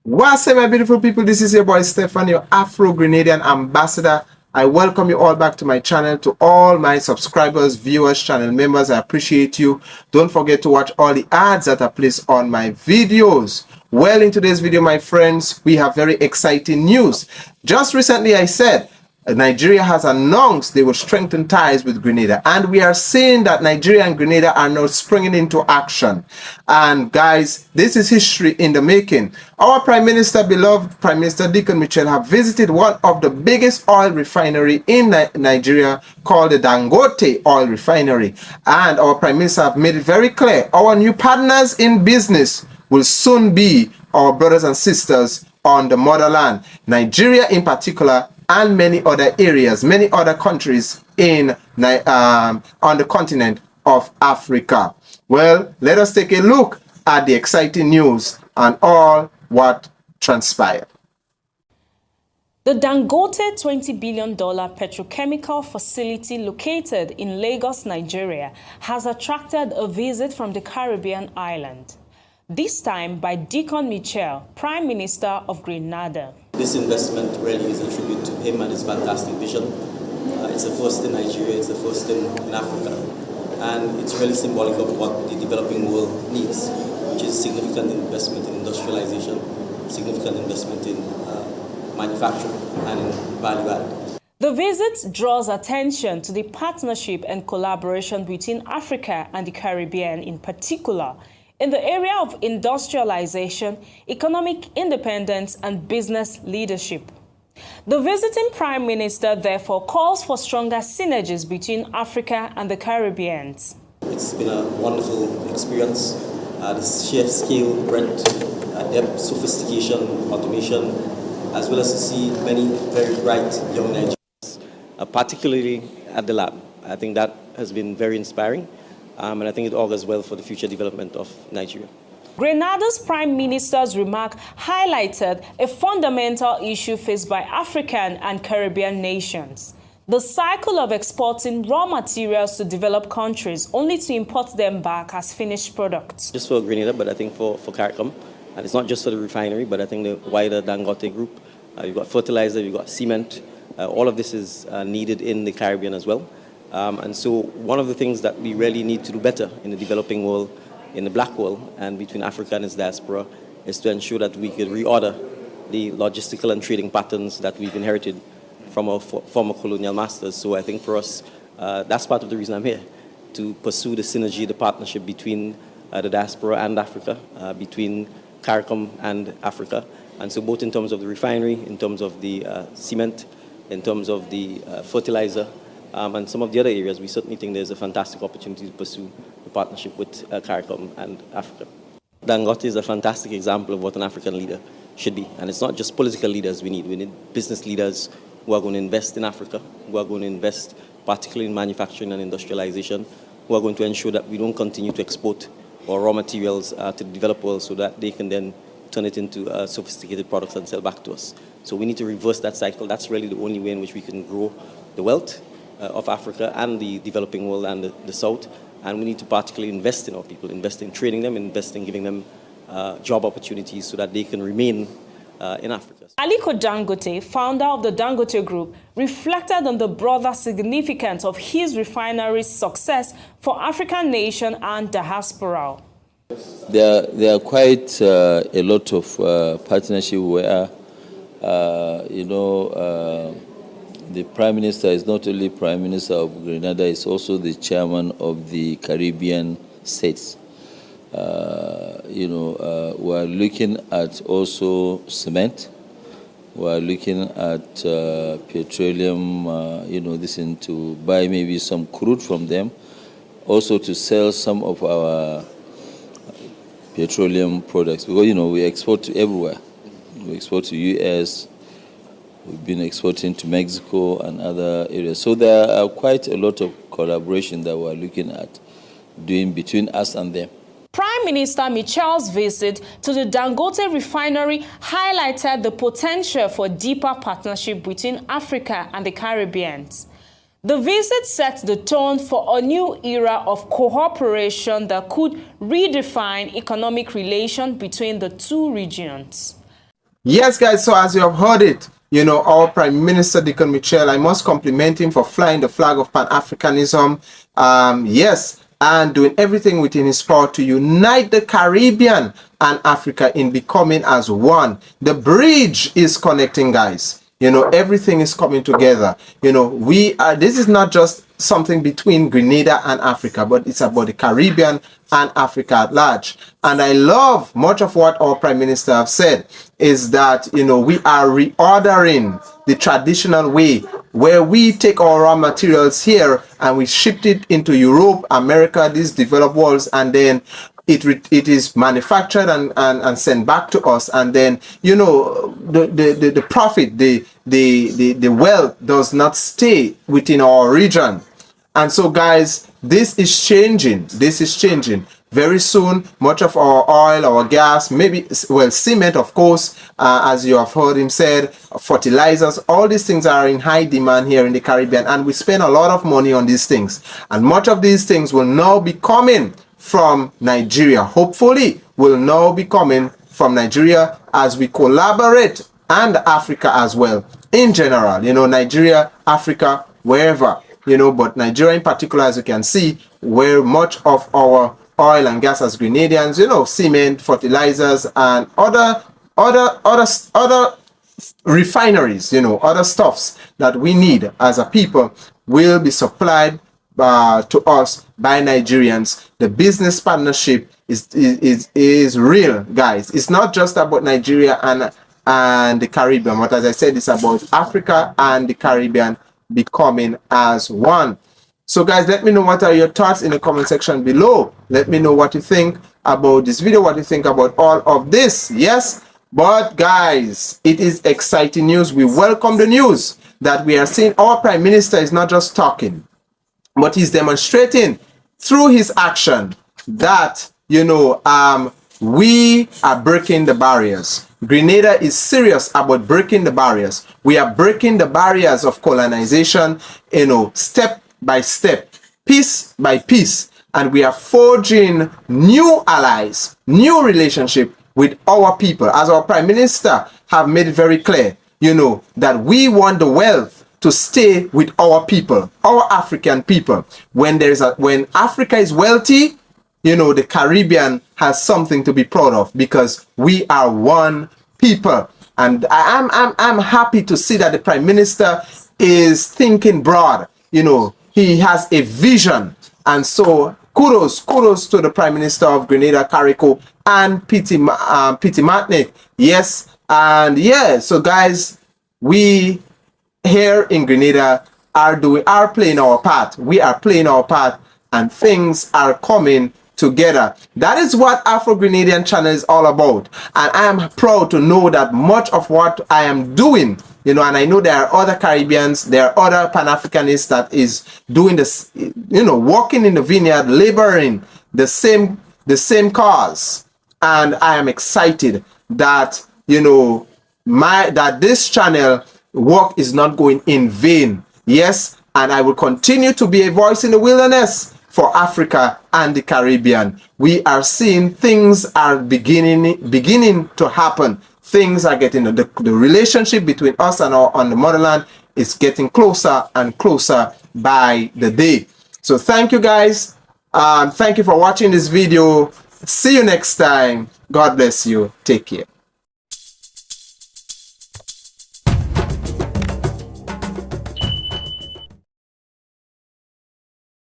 What's up, my beautiful people? This is your boy Stefan, your Afro-Grenadian ambassador. I welcome you all back to my channel. To all my subscribers, viewers, channel members, I appreciate you. Don't forget to watch all the ads that are placed on my videos. Well, in today's video, my friends, we have very exciting news. Just recently, I said Nigeria has announced they will strengthen ties with Grenada, and we are seeing that Nigeria and Grenada are now springing into action. And guys, this is history in the making. Our Prime Minister, beloved Prime Minister Dickon Mitchell, have visited one of the biggest oil refinery in Nigeria called the Dangote oil refinery, and our Prime Minister have made it very clear our new partners in business will soon be our brothers and sisters on the motherland, Nigeria in particular, and many other areas, many other countries on the continent of Africa. Well, let us take a look at the exciting news and all what transpired. The Dangote $20 billion petrochemical facility located in Lagos, Nigeria, has attracted a visit from the Caribbean island. This time by Dickon Mitchell, Prime Minister of Grenada. This investment really is a tribute to him and his fantastic vision. It's the first in Nigeria, it's the first in Africa, and it's really symbolic of what the developing world needs, which is significant investment in industrialization, significant investment in manufacturing and in value add. The visit draws attention to the partnership and collaboration between Africa and the Caribbean in particular, in the area of industrialization, economic independence, and business leadership. The visiting Prime Minister therefore calls for stronger synergies between Africa and the Caribbean. It's been a wonderful experience. The sheer scale, breadth, depth, sophistication, automation, as well as to see many very bright young Nigerians, particularly at the lab. I think that has been very inspiring. And I think it augurs well for the future development of Nigeria. Grenada's Prime Minister's remark highlighted a fundamental issue faced by African and Caribbean nations: the cycle of exporting raw materials to developed countries only to import them back as finished products. Just for Grenada, but I think for CARICOM, and it's not just for the refinery, but I think the wider Dangote group. You've got fertilizer, you've got cement. All of this is needed in the Caribbean as well. And so one of the things that we really need to do better in the developing world, in the black world, and between Africa and its diaspora, is to ensure that we could reorder the logistical and trading patterns that we've inherited from our former colonial masters. So I think for us, that's part of the reason I'm here, to pursue the synergy, the partnership between the diaspora and Africa, between CARICOM and Africa. And so both in terms of the refinery, in terms of the cement, in terms of the fertilizer, and some of the other areas, we certainly think there's a fantastic opportunity to pursue the partnership with CARICOM and Africa. Dangote is a fantastic example of what an African leader should be. And it's not just political leaders we need. We need business leaders who are going to invest in Africa, who are going to invest particularly in manufacturing and industrialization, who are going to ensure that we don't continue to export our raw materials to the developed world so that they can then turn it into sophisticated products and sell back to us. So we need to reverse that cycle. That's really the only way in which we can grow the wealth of Africa and the developing world and the South. And we need to particularly invest in our people, invest in training them, invest in giving them job opportunities so that they can remain in Africa. Aliko Dangote, founder of the Dangote Group, reflected on the broader significance of his refinery's success for African nation and diaspora. There are quite a lot of partnership where, the Prime Minister is not only Prime Minister of Grenada, he's also the chairman of the Caribbean states. We are looking at also cement. We are looking at petroleum, to buy maybe some crude from them, also to sell some of our petroleum products, because, we export to everywhere. We export to US, we've been exporting to Mexico and other areas. So there are quite a lot of collaboration that we're looking at doing between us and them. Prime Minister Mitchell's visit to the Dangote refinery highlighted the potential for deeper partnership between Africa and the Caribbean. The visit set the tone for a new era of cooperation that could redefine economic relations between the two regions. Yes, guys, so as you have heard it, you know, our Prime Minister Dickon Mitchell, I must compliment him for flying the flag of Pan-Africanism. Yes, and doing everything within his power to unite the Caribbean and Africa in becoming as one. The bridge is connecting, guys. You know, everything is coming together. You know, this is not just something between Grenada and Africa, but it's about the Caribbean and Africa at large. And I love much of what our Prime Minister have said is that, you know, we are reordering the traditional way where we take our raw materials here and we shipped it into Europe, America, these developed worlds, and then it is manufactured and sent back to us, and then, you know, the profit, the wealth does not stay within our region. And so, guys, this is changing. This is changing. Very soon, much of our oil, our gas, maybe, well, cement, of course, as you have heard him said, fertilizers, all these things are in high demand here in the Caribbean, and we spend a lot of money on these things. And much of these things will now be coming from Nigeria. Hopefully, will now be coming from Nigeria as we collaborate, and Africa as well, in general, you know, Nigeria, Africa, wherever. You know, but Nigeria in particular, as you can see, where much of our oil and gas as Grenadians, you know, cement, fertilizers, and other refineries, you know, other stuffs that we need as a people will be supplied to us by Nigerians. The business partnership is real, guys. It's not just about Nigeria and the Caribbean, but as I said, it's about Africa and the Caribbean becoming as one. So, guys, let me know what are your thoughts in the comment section below. Let me know what you think about this video, what you think about all of this. Yes, but guys, it is exciting news. We welcome the news that we are seeing our Prime Minister is not just talking, but he's demonstrating through his action that, you know, we are breaking the barriers. Grenada is serious about breaking the barriers. We are breaking the barriers of colonization, you know, step by step, piece by piece, and we are forging new allies, new relationship with our people. As our Prime Minister have made it very clear, you know, that we want the wealth to stay with our people, our African people. When Africa is wealthy, you know, the Caribbean has something to be proud of because we are one people. And I'm happy to see that the Prime Minister is thinking broad. You know, he has a vision. And so kudos to the Prime Minister of Grenada, Carrico, and Pity Matnik. Yes, and yeah, so guys, we here in Grenada are playing our part. We are playing our part, and things are coming together. That is what Afro-Grenadian channel is all about, and I am proud to know that much of what I am doing, you know, and I know there are other Caribbeans, there are other Pan-Africanists that is doing this, you know, working in the vineyard, laboring the same cause, and I am excited that, you know, that this channel work is not going in vain. Yes, and I will continue to be a voice in the wilderness for Africa and the Caribbean. We are seeing things are beginning to happen. Things are getting, the relationship between us and the motherland is getting closer and closer by the day. So thank you, guys. Thank you for watching this video. See you next time. God bless you. Take care.